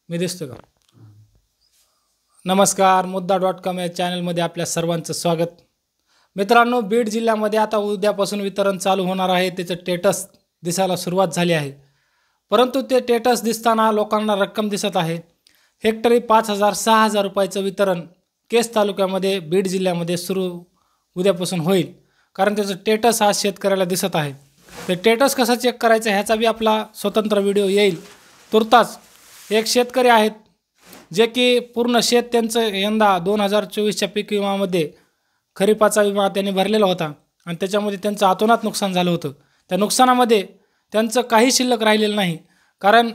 मी दिसतो का? नमस्कार, मुद्दा.com या चॅनलमध्ये आपल्या सर्वांचं स्वागत. मित्रांनो, बीड जिल्ह्यामध्ये आता उद्यापासून वितरण चालू होणार आहे. त्याचं स्टेटस दिसायला सुरुवात झाली आहे. परंतु ते स्टेटस दिसताना लोकांना रक्कम दिसत आहे. हेक्टरी 5,000-6,000 रुपयाचं वितरण केस तालुक्यामध्ये बीड जिल्ह्यामध्ये सुरू उद्यापासून होईल. कारण त्याचं स्टेटस आज शेतकऱ्याला दिसत आहे. ते स्टेटस कसं चेक करायचं ह्याचा बी आपला स्वतंत्र व्हिडिओ येईल. तुर्तास एक शेतकरी आहेत जे की पूर्ण शेत त्यांचं यंदा 2024च्या पीक विमामध्ये खरीपाचा विमा त्यांनी भरलेला होता आणि त्याच्यामध्ये त्यांचं अतोनात नुकसान झालं होतं. त्या नुकसानामध्ये त्यांचं काही शिल्लक राहिलेलं नाही. कारण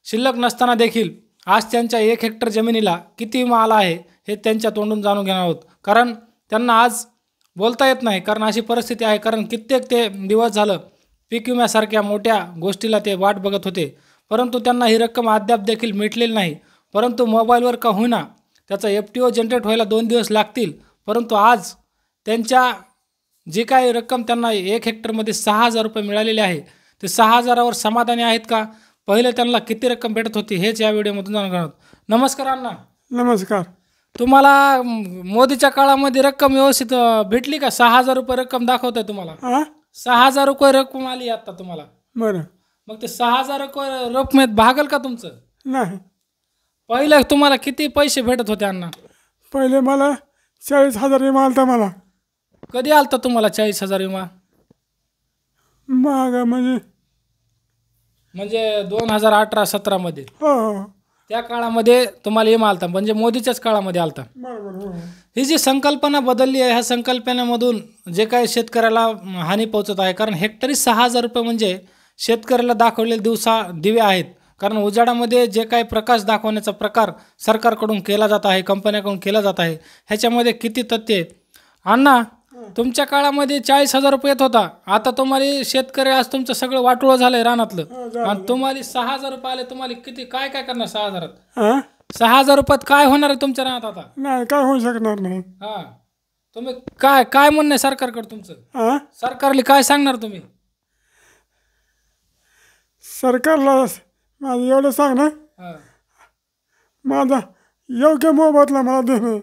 शिल्लक नसताना देखील आज त्यांच्या 1 हेक्टर जमिनीला किती विमा आला आहे हे त्यांच्या तोंडून जाणून घेणार आहोत. कारण त्यांना आज बोलता येत नाही, कारण अशी परिस्थिती आहे. कारण कित्येक ते दिवस झालं पीक विम्यासारख्या मोठ्या गोष्टीला ते वाट बघत होते, परंतु त्यांना ही रक्कम अद्याप देखील मिळालेली नाही. परंतु मोबाईलवर का होईना त्याचा FTO जनरेट व्हायला 2 दिवस लागतील. परंतु आज त्यांच्या जी काही रक्कम त्यांना 1 हेक्टरमध्ये 6,000 रुपये मिळालेले आहे, ते 6,000वर समाधानी आहेत का, पहिले त्यांना किती रक्कम भेटत होती हेच या व्हिडिओमधून जाणून घेणार आहोत. नमस्कार अण्णा. नमस्कार. तुम्हाला मोदीच्या काळामध्ये रक्कम व्यवस्थित भेटली का? 6,000 रुपये रक्कम दाखवत आहे तुम्हाला. 6,000 रुपये रक्कम आली आता तुम्हाला. बरं. मग ते 6,000 रुपये रकमेत भागल का तुमचं? नाही. पहिले तुम्हाला किती पैसे भेटत होते अण्णा? पहिले मला 40,000 विमा आलता. मला कधी आलता तुम्हाला 40,000 विमा? माग म्हणजे 2018-17 मध्ये. हो हो, त्या काळामध्ये तुम्हाला विमा आलता, म्हणजे मोदीच्याच काळामध्ये आलता. बरोबर. ही जी संकल्पना बदलली आहे, ह्या संकल्पनेमधून जे काही शेतकऱ्याला हानी पोहोचत आहे. कारण हेक्टरी 6,000 रुपये म्हणजे शेतकऱ्याला दाखवलेले दिवे आहेत. कारण उजाडामध्ये जे काही प्रकाश दाखवण्याचा प्रकार सरकारकडून केला जात आहे, कंपन्याकडून केला जात आहे, ह्याच्यामध्ये किती तथ्य आहेत. अण्णा, तुमच्या काळामध्ये 40,000 रुपये येत होता. आता तुम्हाला शेतकरी आज तुमचं सगळं वाटोळं झालंय रानातलं आणि तुम्हाला 6,000 रुपये आले. तुम्हाला किती काय काय करणार 6,000? 6,000 रुपयात काय होणार आहे तुमच्या रानात आता? नाही, काय होऊ शकणार नाही. तुम्ही काय काय म्हणणं आहे सरकारकडे तुमचं? सरकारला काय सांगणार तुम्ही? सरकारला माझं एवढं सांग ना, माझा योग्य मोबदला मला देणं.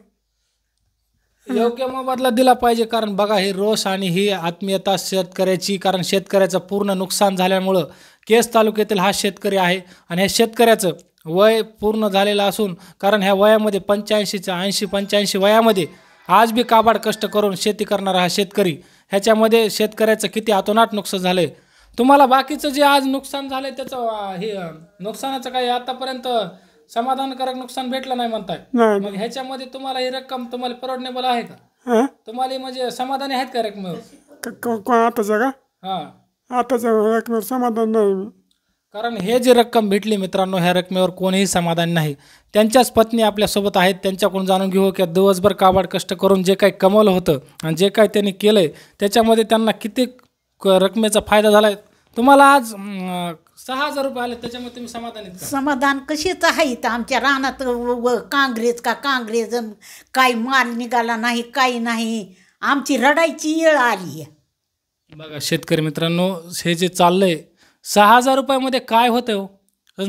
योग्य मोबदला दिला पाहिजे. कारण बघा, हे रोष आणि ही आत्मीयता शेतकऱ्याची, कारण शेतकऱ्याचं पूर्ण नुकसान झाल्यामुळं केस तालुक्यातील हा शेतकरी आहे आणि ह्या शेतकऱ्याचं वय पूर्ण झालेलं असून, कारण ह्या वयामध्ये 85 वयामध्ये आज बी काबाड कष्ट करून शेती करणारा हा शेतकरी, ह्याच्यामध्ये शेतकऱ्याचं किती अतोनाट नुकसान झालं आहे. तुम्हाला बाकीचं जे आज नुकसान झालं आहे त्याचं हे नुकसानाचं काही आतापर्यंत समाधानकारक नुकसान भेटलं नाही म्हणताय. मग ह्याच्यामध्ये तुम्हाला ही रक्कम तुम्हाला परवडनेबल आहे का? तुम्हाला म्हणजे समाधानी आहेत का रकमेवर? आताचा का? आताच्या रकमेवर समाधान नाही. कारण हे जे रक्कम भेटली मित्रांनो, ह्या रकमेवर कोणीही समाधान नाही. त्यांच्याच पत्नी आपल्यासोबत आहेत, त्यांच्याकडून जाणून घेऊ की दिवसभर काबाड कष्ट करून जे काही कमवलं होतं आणि जे काही त्यांनी केलं आहे त्याच्यामध्ये त्यांना किती रकमेचा फायदा झाला आहे. तुम्हाला आज 6,000 रुपये आले, त्याच्यामध्ये तुम्ही समाधानी आहेत का? समाधान कशीच आहेत. आमच्या रानात काँग्रेस काही माल निघाला नाही, काही नाही. आमची रडायची वेळ आली आहे. बघा शेतकरी मित्रांनो, हे जे चाललंय 6,000 रुपयामध्ये काय होतं हो?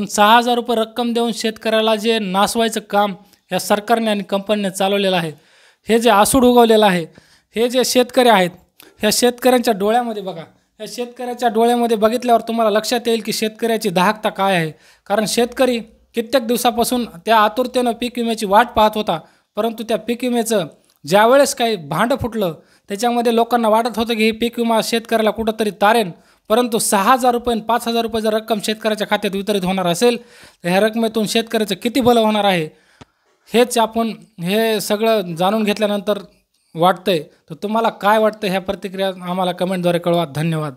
6,000 रुपये रक्कम देऊन शेतकऱ्याला जे नासवायचं काम या सरकारने आणि कंपनीने चालवलेलं आहे, हे जे आसूड उगवलेलं आहे, हे जे शेतकरी आहेत, ह्या शेतकऱ्यांच्या डोळ्यामध्ये बघा, ह्या शेतकऱ्याच्या डोळ्यामध्ये बघितल्यावर तुम्हाला लक्षात येईल की शेतकऱ्याची दाहकता काय आहे. कारण शेतकरी कित्येक दिवसापासून त्या आतुरतेनं पीक विम्याची वाट पाहत होता. परंतु त्या पीक विम्याचं ज्यावेळेस काही भांडं फुटलं, त्याच्यामध्ये लोकांना वाटत होतं की हे पीक विमा शेतकऱ्याला कुठंतरी तारेन. परंतु 6,000 रुपये आणि 5,000 रुपये जर रक्कम शेतकऱ्याच्या खात्यात वितरित होणार असेल तर ह्या रकमेतून शेतकऱ्याचं किती भलं होणार आहे हेच आपण हे सगळं जाणून घेतल्यानंतर वाटतंय. तर तुम्हाला काय वाटतं ह्या प्रतिक्रिया आम्हाला कमेंटद्वारे कळवा. धन्यवाद.